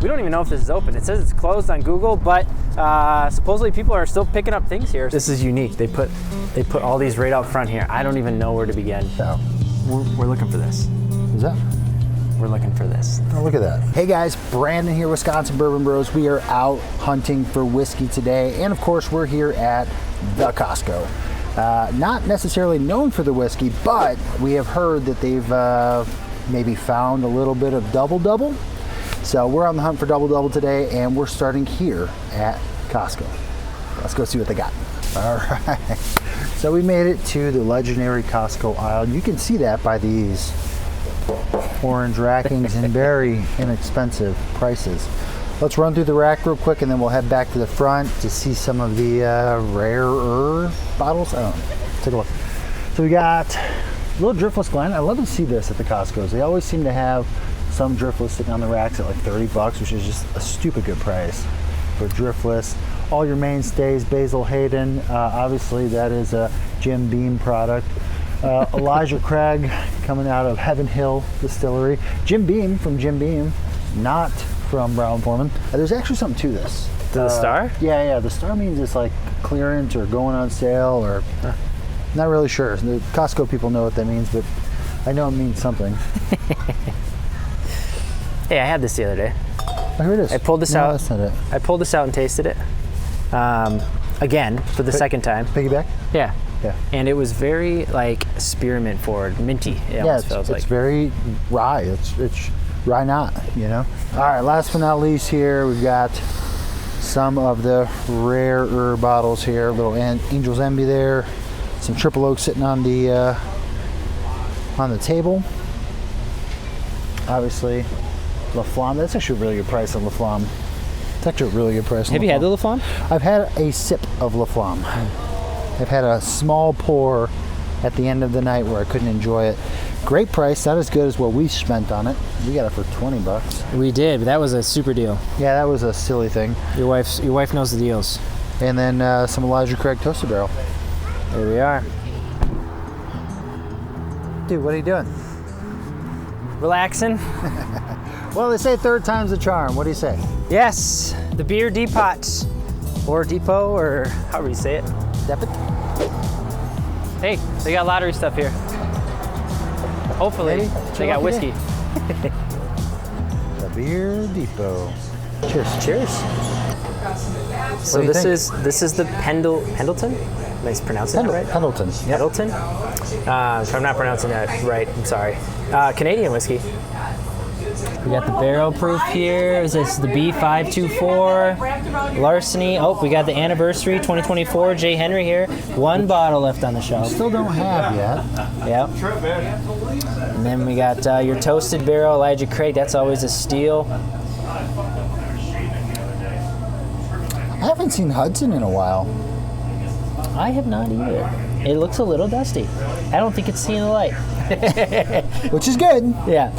We don't even know if this is open. It says it's closed on Google, but supposedly people are still picking up things here. This is unique. They put all these right out front here. I don't even know where to begin. Oh. We're looking for this. Is that? We're looking for this. Oh, look at that. Hey guys, Brandon here, Wisconsin Bourbon Bros. We are out hunting for whiskey today, and of course we're here at the Costco. Not necessarily known for the whiskey, but we have heard that they've maybe found a little bit of double-double. So we're on the hunt for double-double today, and we're starting here at Costco. Let's go see what they got. All right. So we made it to the legendary Costco aisle. You can see that by these orange rackings and very inexpensive prices. Let's run through the rack real quick, and then we'll head back to the front to see some of the rarer bottles. Oh, take a look. So we got a little driftless Glen. I love to see this at the Costco's. They always seem to have some driftless sitting on the racks at like 30 bucks, which is just a stupid good price for driftless. All your mainstays, Basil Hayden, obviously that is a Jim Beam product. Elijah Craig coming out of Heaven Hill Distillery. Jim Beam from Jim Beam, not from Brown-Forman. There's actually something to this. The star? Yeah, the star means it's like clearance or going on sale, or not really sure. The Costco people know what that means, but I know it means something. Hey, I had this the other day. Oh, here it is. I pulled this out. That's not it. I pulled this out and tasted it. Again, for the second time. Piggyback? Yeah. Yeah. And it was very like spearmint forward, minty. It almost feels like. It's very rye. It's rye not, you know? All right, last but not least here, we've got some of the rarer bottles here. A little Angel's Envy there. Some Triple Oak sitting on the table. Obviously, La Flamme. That's actually a really good price on La Flamme. It's actually a really good price on Have you had the La Flamme? I've had a sip of La Flamme. I've had a small pour at the end of the night where I couldn't enjoy it. Great price, not as good as what we spent on it. We got it for 20 bucks. We did, but that was a super deal. Yeah, that was a silly thing. Your wife knows the deals. And then some Elijah Craig Toasted Barrel. There we are. Dude, what are you doing? Relaxing. Well, they say third time's the charm. What do you say? Yes, the beer depot, or depot, or however you say it. Depot? Hey, they got lottery stuff here. Hopefully, they got whiskey. The Beer Depot. Cheers. Cheers. So this is the Pendleton. Am I pronouncing that right? Pendleton. Yep. Pendleton. If I'm not pronouncing that right, I'm sorry. Canadian whiskey. We got the barrel proof here. This is the B524 Larceny. Oh, we got the anniversary 2024 J. Henry here. One bottle left on the shelf. Still don't have yet. Yep. And then we got your toasted barrel Elijah Craig. That's always a steal. I haven't seen Hudson in a while. I have not either. It looks a little dusty. I don't think it's seeing the light. Which is good. Yeah.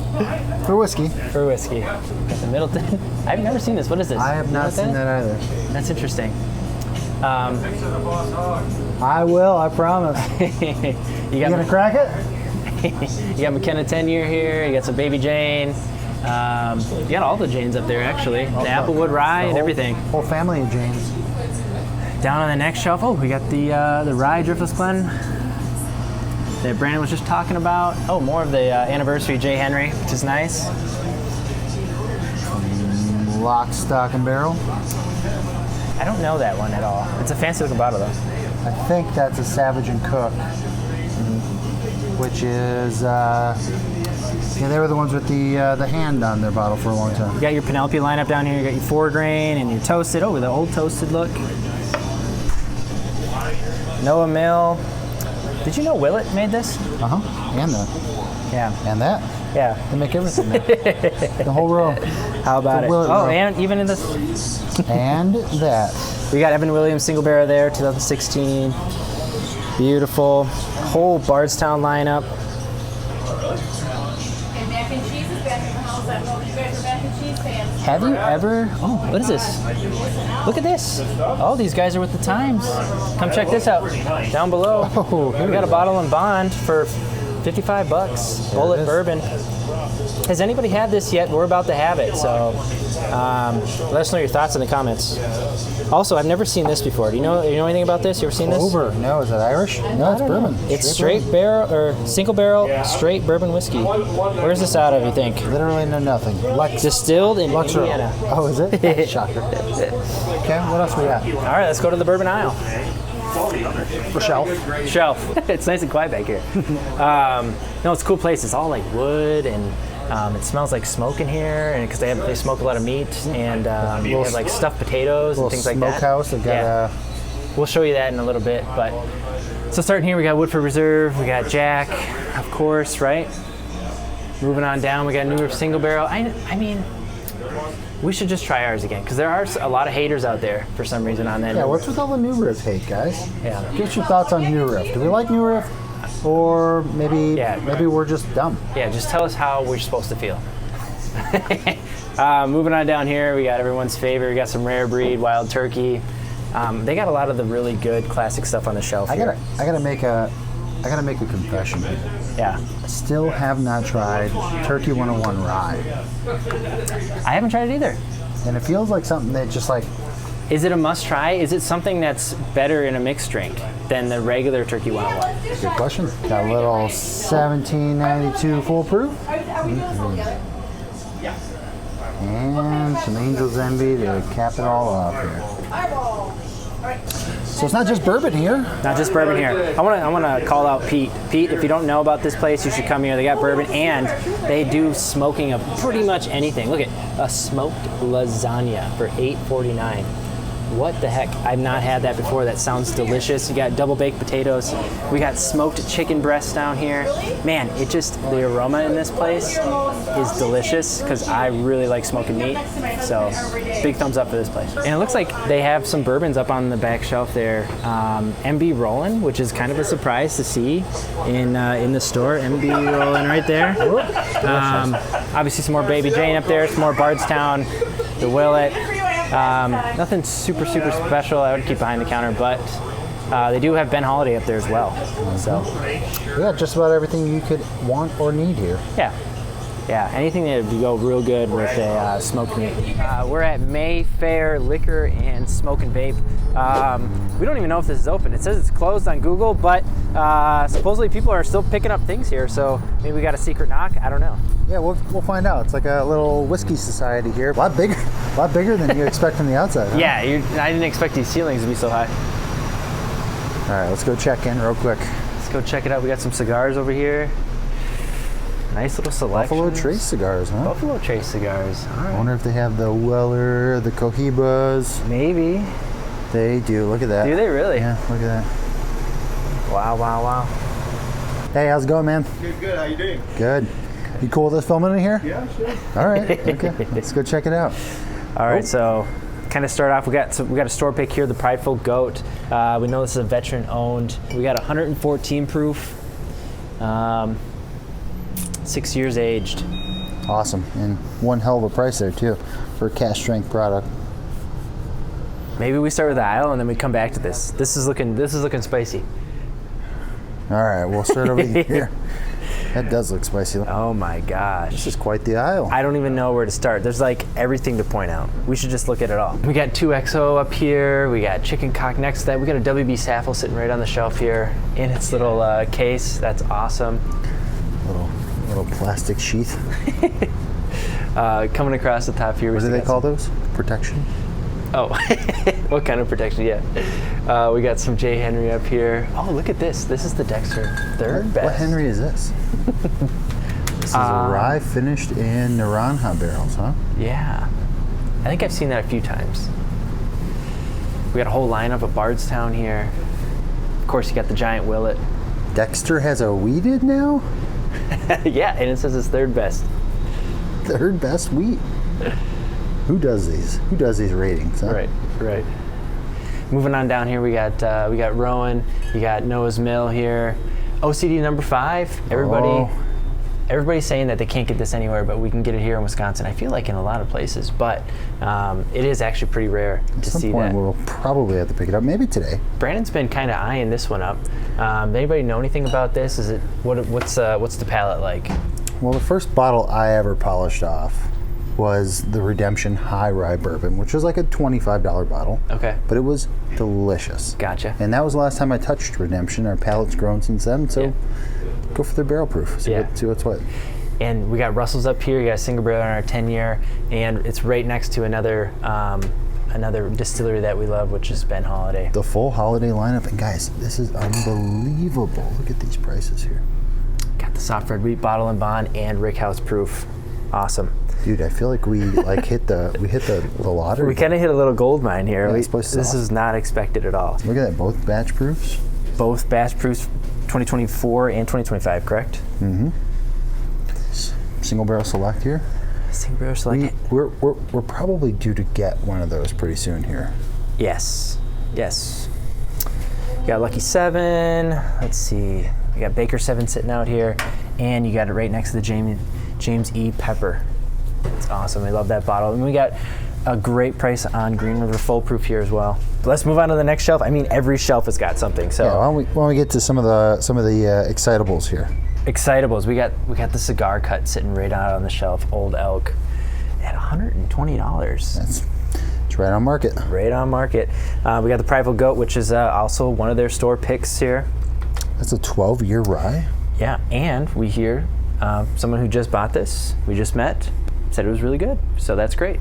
For whiskey. For whiskey. Got the Middleton. I've never seen this. What is this? I have not seen that either. That's interesting. I will, I promise. You gonna crack it? You got McKenna 10-year here. You got some Baby Jane. You got all the Janes up there, actually. The Applewood Rye and everything. Whole family of Janes. Down on the next shelf, we got the Rye Driftless Glen that Brandon was just talking about. Oh, more of the anniversary J. Henry, which is nice. Lock, stock, and barrel. I don't know that one at all. It's a fancy looking bottle, though. I think that's a Savage and Cook, which is, they were the ones with the hand on their bottle for a long time. You got your Penelope lineup down here. You got your 4 grain and your toasted. Oh, with the old toasted look. Noah Mill. Did you know Willett made this? And that. Yeah. And that. Yeah. They make everything there. The whole row. How about it? Willett Oh, row. and even in this. And that. We got Evan Williams single barrel there, 2016. Beautiful. Whole Bardstown lineup. And mac and cheese is back in the house. I don't know if you guys are mac and cheese fans. Have you ever? Oh, what is this? Look at this. Oh, these guys are with the times. Come check this out. Down below. Oh, we got a bottle in bond for 55 bucks. Bullet Bourbon. Has anybody had this yet? We're about to have it, so Let us know your thoughts in the comments. Also, I've never seen this before. Do you know anything about this? You ever seen this? Over. No, is that Irish? No, it's bourbon. It's straight barrel or single barrel straight bourbon whiskey. Where's this out of, you think? Literally know nothing. Distilled in Indiana. Oh, is it? Shocker. Okay, what else we got? All right, let's go to the bourbon aisle. For shelf. It's nice and quiet back here. No, it's a cool place. It's all like wood, and it smells like smoke in here, and because they smoke a lot of meat, and they have like stuffed potatoes and things like that. Smokehouse. They've got We'll show you that in a little bit. But so starting here, we got Woodford Reserve, we got Jack, of course, right? Moving on down, we got New Riff Single Barrel. I mean, we should just try ours again, because there are a lot of haters out there for some reason on that. Yeah, what's with all the New Riff hate, guys? Yeah. Give us your thoughts on New Riff. Do we like New Riff? Or maybe we're just dumb. Yeah, just tell us how we're supposed to feel. Moving on down here, we got everyone's favorite. We got some Rare Breed, Wild Turkey. They got a lot of the really good classic stuff on the shelf here. I gotta make a confession here. Yeah. I still have not tried Turkey 101 Rye. I haven't tried it either. And it feels like something that just like... Is it a must try? Is it something that's better in a mixed drink than the regular Turkey 101? Good question. Got a little 1792 full proof. And some Angel's Envy to cap it all off here. So it's not just bourbon here. Not just bourbon here. I want to call out Pete. Pete, if you don't know about this place, you should come here. They got bourbon, and they do smoking of pretty much anything. Look at a smoked lasagna for $8.49. What the heck? I've not had that before. That sounds delicious. You got double baked potatoes. We got smoked chicken breasts down here. Man, the aroma in this place is delicious, because I really like smoking meat. So big thumbs up for this place. And it looks like they have some bourbons up on the back shelf there. MB Rollin', which is kind of a surprise to see in the store. MB Rollin' right there. Obviously some more Baby Jane up there. Some more Bardstown, the Willet. Nothing super special I would keep behind the counter, but they do have Ben Holiday up there as well. So we got just about everything you could want or need here. Yeah, anything that would go real good with a smoked meat. We're at Mayfair Liquor and Smoke and Vape. We don't even know if this is open. It says it's closed on Google, but supposedly people are still picking up things here, so maybe we got a secret knock. I don't know. Yeah, we'll find out. It's like a little whiskey society here. A lot bigger than you expect from the outside. Huh? Yeah, I didn't expect these ceilings to be so high. All right, let's go check in real quick. Let's go check it out. We got some cigars over here. Nice little selection. Buffalo Trace cigars, huh? Buffalo Trace cigars. All right. I wonder if they have the Weller, the Cohibas. Maybe. They do. Look at that. Do they really? Yeah, look at that. Wow. Hey, how's it going, man? Good. How you doing? Good. You cool with us filming in here? Yeah, sure. All right. Okay. Let's go check it out. All right. So, kind of start off. We got a store pick here, the Prideful Goat. We know this is a veteran owned. We got 114 proof. 6 years aged. Awesome, and one hell of a price there too for a cash strength product. Maybe we start with the aisle and then we come back to this. This is looking spicy. All right, we'll start over here. That does look spicy. Oh my gosh. This is quite the aisle. I don't even know where to start. There's like everything to point out. We should just look at it all. We got 2XO up here. We got chicken cock next to that. We got a WB Saffel sitting right on the shelf here in its little case. That's awesome. Little plastic sheath. Coming across the top here. What do they call those? Protection? Oh, what kind of protection? Yeah. We got some J. Henry up here. Oh, look at this. This is the Dexter third best. What Henry is this? This is a rye finished in Naranja barrels, huh? Yeah. I think I've seen that a few times. We got a whole lineup of Bardstown here. Of course, you got the giant Willet. Dexter has a wheated now? Yeah, and it says it's third best. Third best wheat? Who does these? Who does these ratings? Huh? Right. Moving on down here, we got Rowan. You got Noah's Mill here. OCD number 5. Everybody's saying that they can't get this anywhere, but we can get it here in Wisconsin. I feel like in a lot of places, but it is actually pretty rare to see that. At some point, we'll probably have to pick it up. Maybe today. Brandon's been kind of eyeing this one up. Anybody know anything about this? What's the palate like? Well, the first bottle I ever polished off was the Redemption High Rye Bourbon, which was like a $25 bottle. Okay. But it was delicious. Gotcha. And that was the last time I touched Redemption. Our palate's grown since then, so go for their barrel proof. See what's what. And we got Russell's up here. You got a single barrel on our 10-year, and it's right next to another distillery that we love, which is Ben Holiday. The full holiday lineup, and guys, this is unbelievable. Look at these prices here. Got the soft red wheat bottle and bond and Rickhouse proof. Awesome. Dude, I feel like we hit the lottery. We kind of hit a little gold mine here. Yeah, This is not expected at all. Look at that, both batch proofs. Both batch proofs, 2024 and 2025, correct? Mm-hmm. Single barrel select here. Single barrel select. We're probably due to get one of those pretty soon here. Yes. You got Lucky 7. Let's see. We got Baker 7 sitting out here, and you got it right next to the James E. Pepper. It's awesome. I love that bottle. And we got a great price on Green River Full Proof here as well. But let's move on to the next shelf. I mean, every shelf has got something. So yeah, why don't we get to some of the excitables here? Excitables. We got the cigar cut sitting right out on the shelf. Old Elk at $120. It's right on market. Right on market. We got the Prideful Goat, which is also one of their store picks here. That's a 12-year rye. Yeah, and we hear someone who just bought this, we just met, said it was really good. So that's great.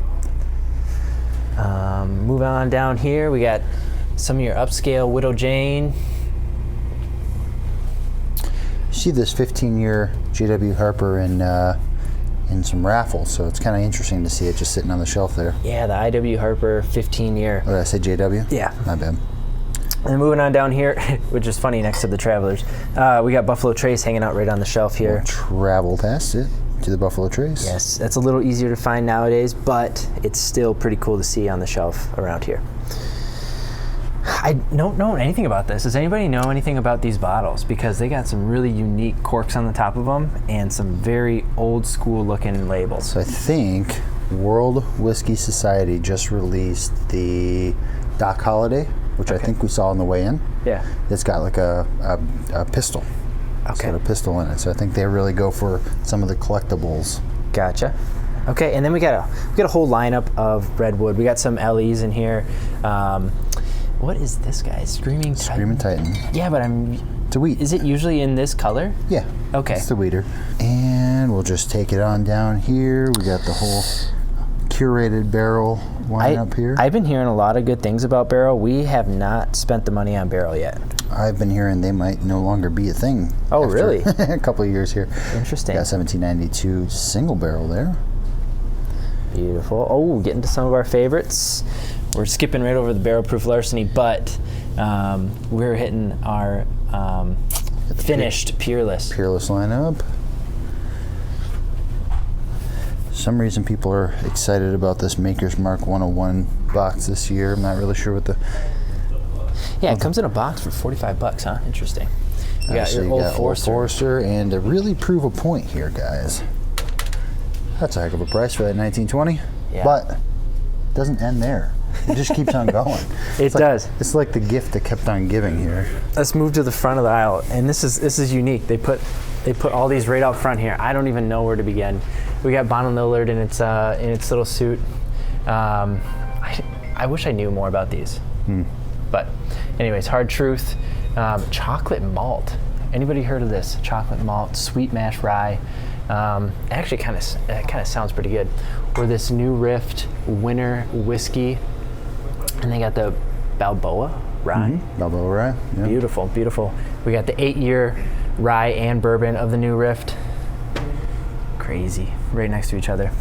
Move on down here. We got some of your upscale Widow Jane. See this 15-year J.W. Harper in some raffles, so it's kind of interesting to see it just sitting on the shelf there. Yeah, the I.W. Harper 15-year. Oh, did I say J.W.? Yeah. My bad. And then moving on down here, which is funny next to the Travelers, we got Buffalo Trace hanging out right on the shelf here. We'll travel past it to the Buffalo Trace. Yes, that's a little easier to find nowadays, but it's still pretty cool to see on the shelf around here. I don't know anything about this. Does anybody know anything about these bottles? Because they got some really unique corks on the top of them and some very old school looking labels. So I think World Whiskey Society just released the Doc Holiday, which I think we saw on the way in. Yeah. It's got like a pistol. Okay. It's got a pistol in it. So I think they really go for some of the collectibles. Gotcha. Okay, and then we got a whole lineup of Redwood. We got some LEs in here. What is this guy? Screaming Titan? Screaming Titan. Yeah, but it's a wheat. Is it usually in this color? Yeah. Okay. It's the wheater. And we'll just take it on down here. We got the whole curated barrel wine up here. I've been hearing a lot of good things about Barrel. We have not spent the money on Barrel yet. I've been hearing they might no longer be a thing. Oh, really? A couple of years here. Interesting. Got 1792 single barrel there. Beautiful. Oh, getting to some of our favorites. We're skipping right over the barrel proof larceny, but we're hitting our finished Peerless. Peerless lineup. Some reason people are excited about this Maker's Mark 101 box this year. I'm not really sure what the... Yeah, it comes in a box for $45, huh? Interesting. You got So your Old Forester. And to really prove a point here, guys, that's a heck of a price for that 1920. Yeah. But it doesn't end there. It just keeps on going. It does. It's like the gift that kept on giving here. Let's move to the front of the aisle, and this is unique. They put all these right out front here. I don't even know where to begin. We got Bonham Lillard in its little suit. I wish I knew more about these. But anyways, Hard Truth, chocolate malt. Anybody heard of this? Chocolate malt, sweet mash rye. Actually, kind of sounds pretty good. Or this New Rift Winter whiskey, and they got the Balboa rye. Balboa rye. Yeah. Beautiful, beautiful. We got the 8-year rye and bourbon of the New Rift. Crazy, right next to each other.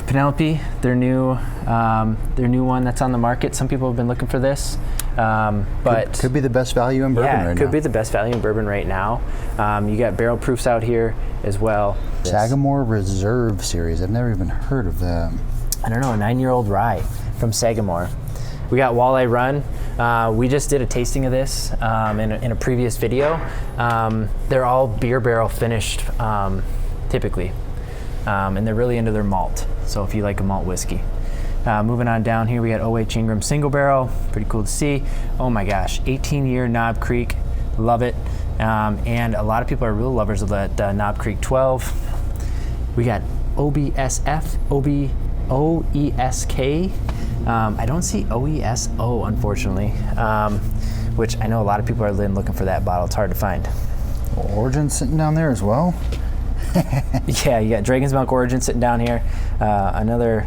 Penelope, their new one that's on the market. Some people have been looking for this, but could be the best value in bourbon right now. Yeah, could be the best value in bourbon right now. You got barrel proofs out here as well. Sagamore Reserve series. I've never even heard of that. I don't know, a 9-year-old rye from Sagamore. We got Walleye Run. We just did a tasting of this in a previous video. They're all beer barrel finished, typically, and they're really into their malt. So if you like a malt whiskey. Moving on down here, we got OH Ingram Single Barrel. Pretty cool to see. Oh my gosh, 18-year Knob Creek. Love it. And a lot of people are real lovers of that Knob Creek 12. We got OBSF, OESK. I don't see OESO, unfortunately, which I know a lot of people are looking for that bottle. It's hard to find. Origin sitting down there as well. Yeah, you got Dragon's Milk Origin sitting down here. Another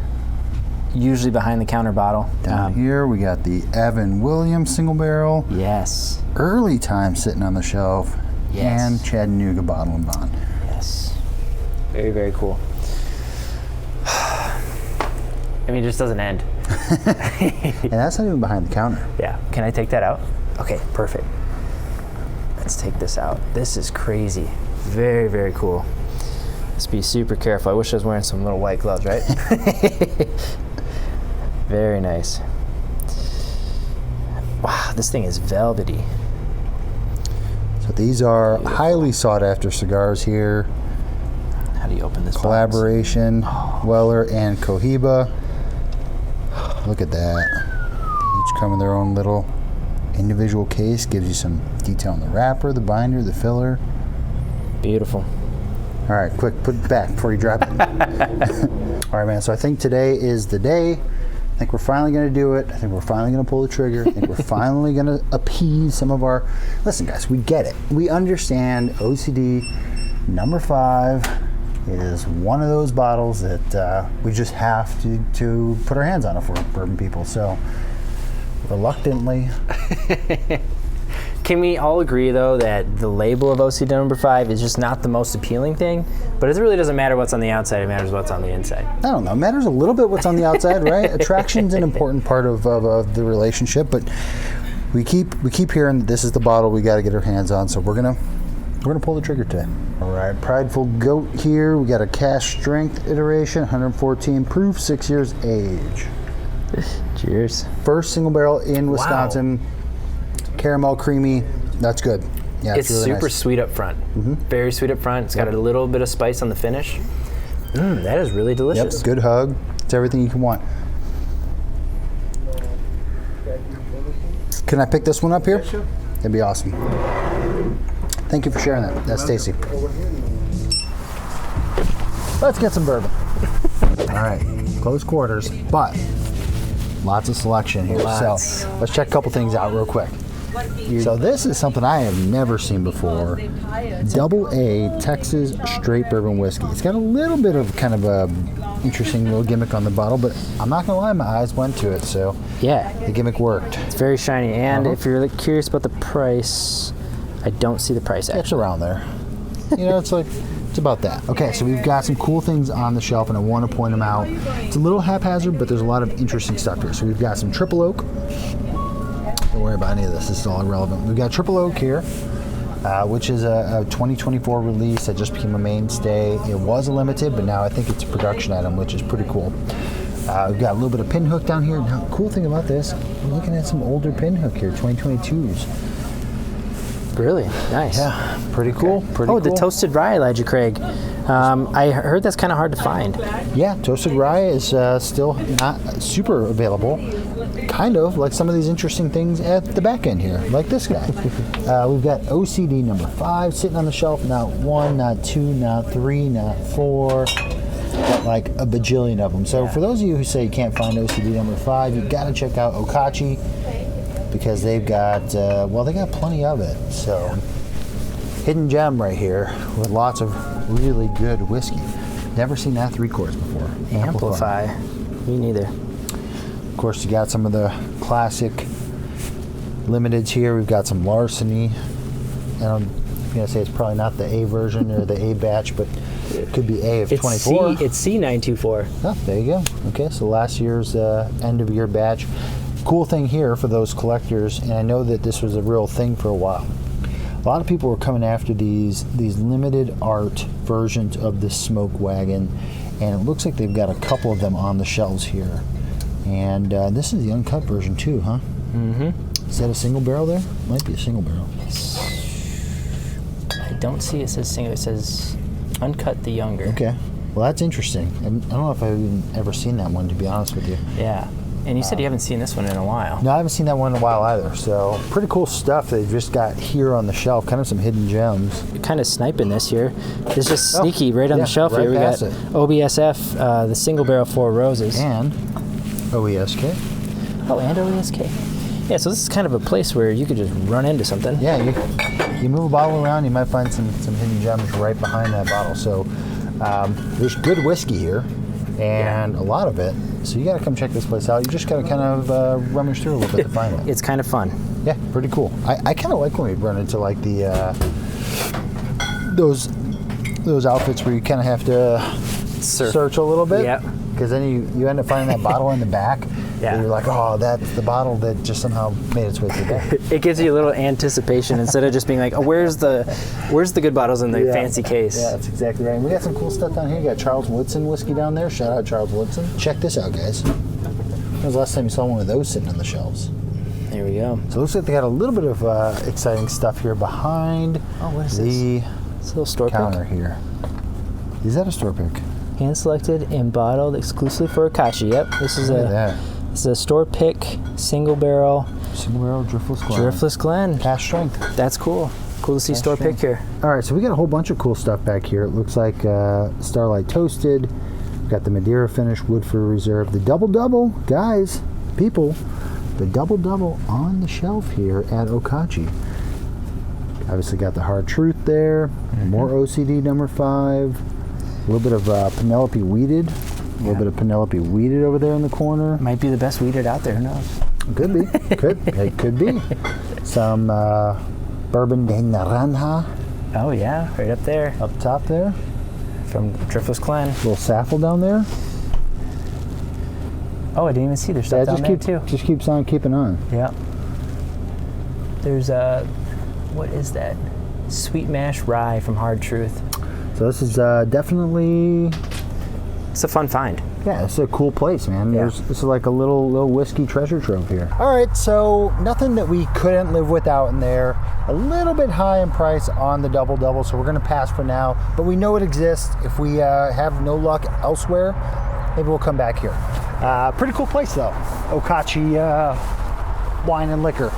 usually behind the counter bottle. Down here we got the Evan Williams single barrel. Yes. Early time sitting on the shelf. Yes. And Chattanooga bottle and bond. Yes. Very, very cool. I mean, it just doesn't end. And that's not even behind the counter. Yeah. Can I take that out? Okay, perfect. Let's take this out. This is crazy. Very, very cool. Let's be super careful. I wish I was wearing some little white gloves, right? Very nice. Wow, this thing is velvety. So these are highly sought after cigars here. How do you open this Collaboration, Weller and Cohiba. Look at that. Each come in their own little individual case. Gives you some detail on the wrapper, the binder, the filler. Beautiful. All right, quick, put it back before you drop it. All right, man, so I think today is the day. I think we're finally going to do it. I think we're finally going to pull the trigger. I think we're finally going to appease some of our... Listen, guys, we get it. We understand OCD number 5 is one of those bottles that we just have to put our hands on if we're bourbon people. So, reluctantly... Can we all agree, though, that the label of OCD number 5 is just not the most appealing thing? But it really doesn't matter what's on the outside, it matters what's on the inside. I don't know. It matters a little bit what's on the outside, right? Attraction's an important part of the relationship, but we keep hearing that this is the bottle we got to get our hands on, so we're gonna pull the trigger today. All right, Prideful Goat here. We got a cash strength iteration, 114 proof, 6 years age. Cheers. First single barrel in Wisconsin. Wow. Caramel, creamy. That's good. Yeah, it's really super nice. sweet up front. Mm-hmm. Very sweet up front. It's got a little bit of spice on the finish. That is really delicious. Yep, good hug. It's everything you can want. Can I pick this one up here? Yeah, sure. That'd be awesome. Thank you for sharing that. That's Stacy. Let's get some bourbon. All right, close quarters, but lots of selection here. Lots. So let's check a couple things out real quick. So this is something I have never seen before. Double A Texas Straight Bourbon Whiskey. It's got a little bit of kind of a interesting little gimmick on the bottle, but I'm not gonna lie, my eyes went to it, so yeah, the gimmick worked. It's very shiny, and if you're curious about the price, I don't see the price actually. It's around there. You know, it's about that. Okay, so we've got some cool things on the shelf, and I want to point them out. It's a little haphazard, but there's a lot of interesting stuff here. So we've got some Triple Oak. Don't worry about any of this. This is all irrelevant. We've got Triple Oak here, which is a 2024 release that just became a mainstay. It was a limited, but now I think it's a production item, which is pretty cool. We've got a little bit of Pinhook down here. Now, the cool thing about this, we're looking at some older Pinhook here, 2022s. Really? Nice. Yeah, pretty cool. Pretty cool. The toasted rye, Elijah Craig. I heard that's kind of hard to find. Yeah, toasted rye is still not super available. Kind of like some of these interesting things at the back end here, like this guy. We've got OCD number 5 sitting on the shelf. Not 1, not 2, not 3, not 4, but like a bajillion of them. So for those of you who say you can't find OCD number 5, you've got to check out Okauchee, because they've got, they got plenty of it. So, hidden gem right here with lots of really good whiskey. Never seen that 3-quarters before. Amplify. Me neither. Of course, you got some of the classic limiteds here. We've got some Larceny. And I'm going to say it's probably not the A version or the A batch, but it could be A of 24. It's C924. Oh, there you go. Okay, so last year's end of year batch. Cool thing here for those collectors, and I know that this was a real thing for a while. A lot of people were coming after these limited art versions of the Smoke Wagon, and it looks like they've got a couple of them on the shelves here. And this is the uncut version too, huh? Mm-hmm. Is that a single barrel there? Might be a single barrel. I don't see it says single. It says uncut the younger. Okay. Well, that's interesting. I don't know if I've even ever seen that one, to be honest with you. Yeah. And you said you haven't seen this one in a while. No, I haven't seen that one in a while either. So pretty cool stuff they've just got here on the shelf. Kind of some hidden gems. Kind of sniping this here. It's just sneaky right on the shelf right here. We got past it. OBSF, the single barrel 4 roses. And OESK. Oh, and OESK. Yeah, so this is kind of a place where you could just run into something. Yeah, you move a bottle around, you might find some hidden gems right behind that bottle. So there's good whiskey here, and a lot of it. So you got to come check this place out. You just got to kind of rummage through a little bit to find it. It's kind of fun. Yeah, pretty cool. I kind of like when we run into like the those outfits where you kind of have to search a little bit. Yeah. Because then you end up finding that bottle in the back. Yeah. And you're like, oh, that's the bottle that just somehow made its way through there. It gives you a little anticipation instead of just being like, oh, where's the good bottles in the fancy case? Yeah, that's exactly right. And we got some cool stuff down here. You got Charles Woodson whiskey down there. Shout out Charles Woodson. Check this out, guys. When was the last time you saw one of those sitting on the shelves? There we go. So it looks like they got a little bit of exciting stuff here behind what is the It's a little store counter pick. here. Is that a store pick? Hand selected and bottled exclusively for Okauchee. Yep, this is It's a store pick, single barrel Driftless Glen. Driftless Glen. Cash strength. That's cool. Cool to see store pick here. All right, so we got a whole bunch of cool stuff back here. It looks like Starlight Toasted. We've got the Madeira finish, Woodford Reserve, the double, guys, people, the double on the shelf here at Okauchee. Obviously got the Hard Truth there. More OCD number 5. A little bit of Penelope Weeded. A little bit of Penelope Weeded over there in the corner. Might be the best weeded out there, who knows? Could be. It could be. Some Bourbon de Naranja. Oh yeah, right up there. Up top there. From Driftless Glen. Little Saffel down there. Oh, I didn't even see there's stuff down there too. Just keeps on keeping on. Yeah. There's what is that? Sweet Mash Rye from Hard Truth. So this is definitely... It's a fun find. Yeah, it's a cool place, man. Yeah. This is like a little whiskey treasure trove here. All right, so nothing that we couldn't live without in there. A little bit high in price on the double, so we're gonna pass for now. But we know it exists. If we have no luck elsewhere, maybe we'll come back here. Pretty cool place though. Okauchee Wine and Liquor.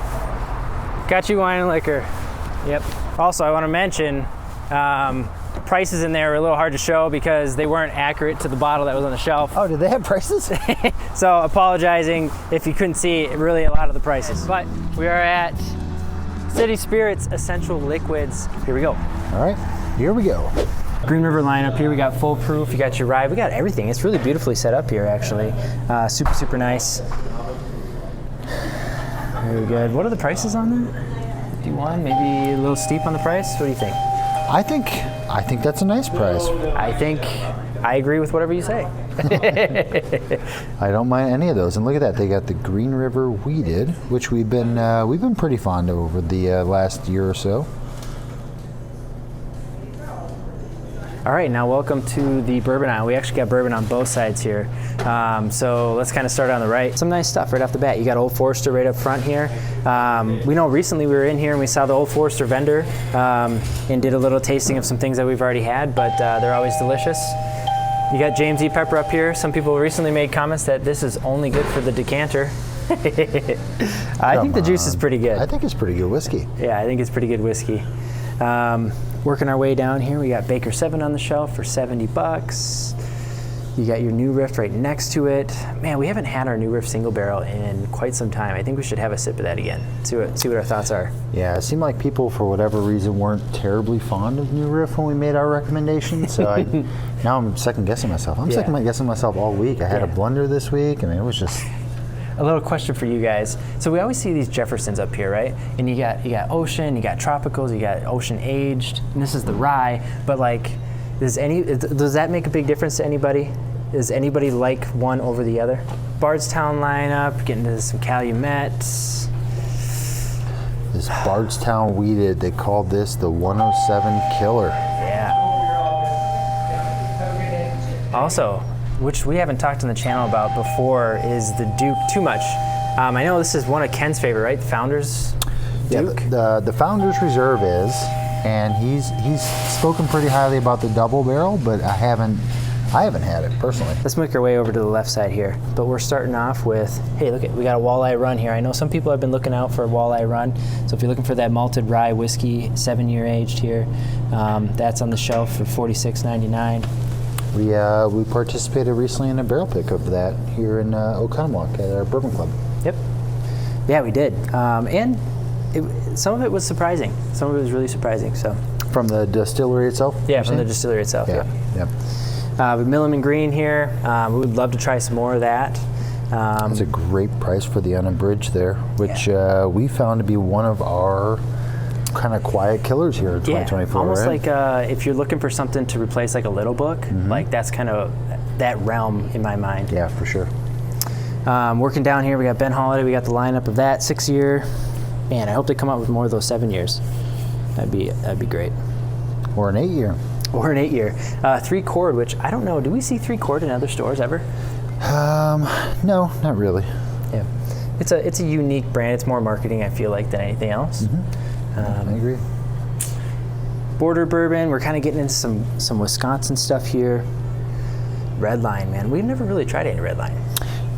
Okauchee Wine and Liquor. Yep. Also, I want to mention prices in there are a little hard to show because they weren't accurate to the bottle that was on the shelf. Oh, did they have prices? So apologizing if you couldn't see really a lot of the prices. But we are at City Spirits Essential Liquids. Here we go. All right, here we go. Green River lineup here. We got full proof. You got your rye. We got everything. It's really beautifully set up here, actually. Super nice. Very good. What are the prices on that? 51, maybe a little steep on the price. What do you think? I think that's a nice price. I agree with whatever you say. I don't mind any of those. And look at that, they got the Green River Weeded, which we've been pretty fond of over the last year or so. All right, now welcome to the bourbon aisle. We actually got bourbon on both sides here. So let's kind of start on the right. Some nice stuff right off the bat. You got Old Forester right up front here. We know recently we were in here and we saw the Old Forester vendor and did a little tasting of some things that we've already had, but they're always delicious. You got James E. Pepper up here. Some people recently made comments that this is only good for the decanter. I think the juice is pretty good. I think it's pretty good whiskey. Yeah, I think it's pretty good whiskey. Working our way down here, we got Baker 7 on the shelf for $70. You got your New Riff right next to it. Man, we haven't had our New Riff single barrel in quite some time. I think we should have a sip of that again. See what our thoughts are. Yeah, it seemed like people, for whatever reason, weren't terribly fond of New Riff when we made our recommendation. So now I'm second guessing myself. I'm second guessing myself all week. I had a blender this week. I mean, it was just... A little question for you guys. So we always see these Jeffersons up here, right? And you got Ocean, you got Tropicals, you got Ocean Aged, and this is the rye. But like, does that make a big difference to anybody? Does anybody like one over the other? Bardstown lineup, getting into some Calumet. This Bardstown Weeded, they called this the 107 Killer. Yeah. Also, which we haven't talked on the channel about before, is the Duke Too Much. I know this is one of Ken's favorite, right? The Founders Duke? Yeah, the Founders Reserve is, and he's spoken pretty highly about the double barrel, but I haven't I haven't had it personally. Let's make our way over to the left side here. But we're starting off with, hey, look, we got a walleye run here. I know some people have been looking out for a walleye run. So if you're looking for that malted rye whiskey, 7-year aged here, that's on the shelf for $46.99. We participated recently in a barrel pick of that here in Okauchee at our Bourbon Club. Yep. Yeah, we did. And some of it was surprising. Some of it was really surprising. So From the distillery itself? yeah, from the distillery itself. Yeah. Yep. Yep. With Milliman Green here, we would love to try some more of that. It's a great price for the unabridged there, which we found to be one of our kind of quiet killers here in 2024. Almost right? like if you're looking for something to replace like a little book, like that's kind of that realm in my mind. Yeah, for sure. Working down here, we got Ben Holiday. We got the lineup of that 6-year. Man, I hope they come out with more of those 7 years. That'd be great. Or an 8-year. Or an 8-year. 3-chord, which I don't know. Do we see 3-chord in other stores ever? No, not really. Yeah. It's a unique brand. It's more marketing, I feel like, than anything else. I agree. Border bourbon. We're kind of getting into some Wisconsin stuff here. Red Line, man. We've never really tried any Red Line.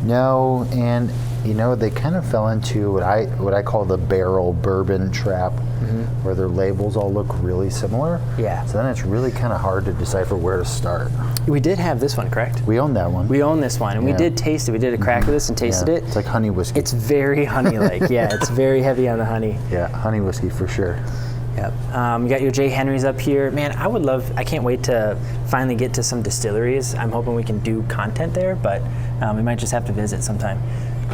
No, and they kind of fell into what I call the barrel bourbon trap, where their labels all look really similar. Yeah. So then it's really kind of hard to decipher where to start. We did have this one, correct? We own that one. We own this one, and we Yeah. did taste it. We did a crack of this and tasted it. It's like honey whiskey. It's very honey-like. Yeah, it's very heavy on the honey. Yeah, honey whiskey for sure. Yep. You got your J. Henry's up here. Man, I can't wait to finally get to some distilleries. I'm hoping we can do content there, but we might just have to visit sometime.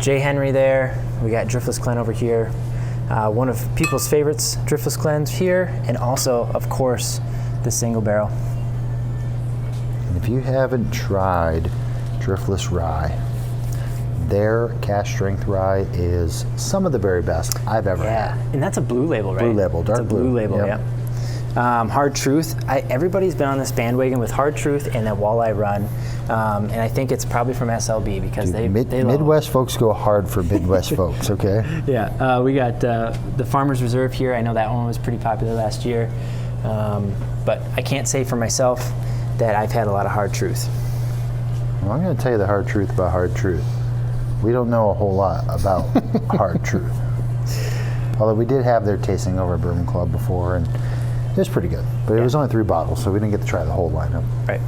J. Henry there. We got Driftless Glen over here. One of people's favorites, Driftless Glens here, and also, of course, the single barrel. And if you haven't tried Driftless Rye, their cask strength rye is some of the very best I've ever had. And that's a blue label, right? Blue label, dark It's a blue label, Yep. yeah. Hard Truth. Everybody's been on this bandwagon with Hard Truth and that Walleye Run, and I think it's probably from SLB because they love Midwest folks go hard for Midwest folks, okay? Yeah, we got the Farmer's Reserve here. I know that one was pretty popular last year, but I can't say for myself that I've had a lot of Hard Truth. Well, I'm going to tell you the hard truth about Hard Truth. We don't know a whole lot about Hard Truth. Although we did have their tasting over at Bourbon Club before, and it was pretty good. But it was only 3 bottles, so we didn't get to try the whole lineup. Right.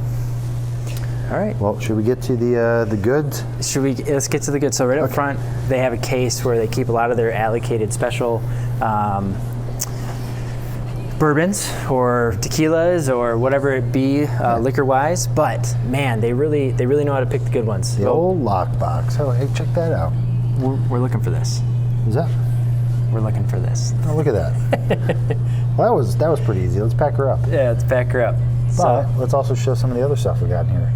All right. Well, should we get to the goods? Let's get to the good. So right up front, they have a case where they keep a lot of their allocated special bourbons or tequilas or whatever it be, liquor-wise. But man, they really know how to pick the good ones. The old lockbox. Oh, hey, check that out. We're looking for this. Is that? We're looking for this. Oh, look at that. Well, that was pretty easy. Let's pack her up. Yeah, let's back her up. But let's also show some of the other stuff we got in here.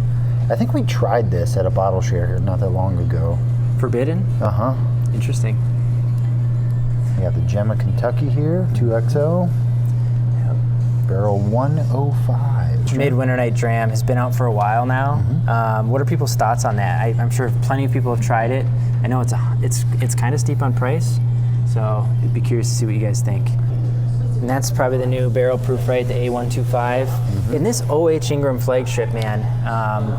I think we tried this at a bottle share here not that long ago. Forbidden? Uh-huh. Interesting. We got the Gemma Kentucky here, 2XO. Barrel 105. Midwinter Night Dram has been out for a while now. What are people's thoughts on that? I'm sure plenty of people have tried it. I know it's kind of steep on price, so I'd be curious to see what you guys think. And that's probably the new barrel proof, right? The A125. In this OH Ingram flagship, man,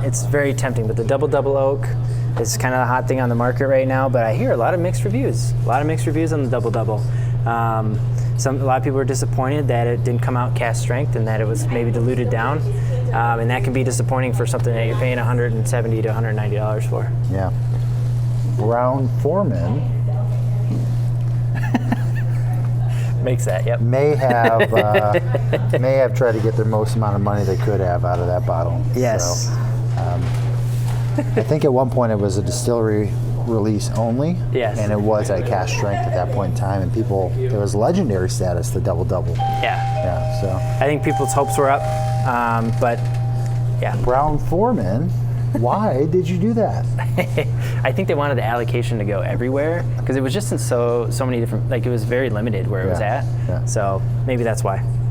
it's very tempting. But the double oak is kind of the hot thing on the market right now. But I hear a lot of mixed reviews. A lot of mixed reviews on the double. A lot of people are disappointed that it didn't come out cask strength and that it was maybe diluted down. And that can be disappointing for something that you're paying $170 to $190 for. Yeah. Brown Foreman Makes that, yep. may have tried to get the most amount of money they could have out of that bottle. Yes. So, I think at one point it was a distillery release only. Yes. And it was at cask strength at that point in time, and it was legendary status, the double. Yeah. Yeah. So I think people's hopes were up, but yeah. Brown Foreman, why did you do that? I think they wanted the allocation to go everywhere because it was just in so many different, like it was very limited where it was at. Yeah. So maybe that's why.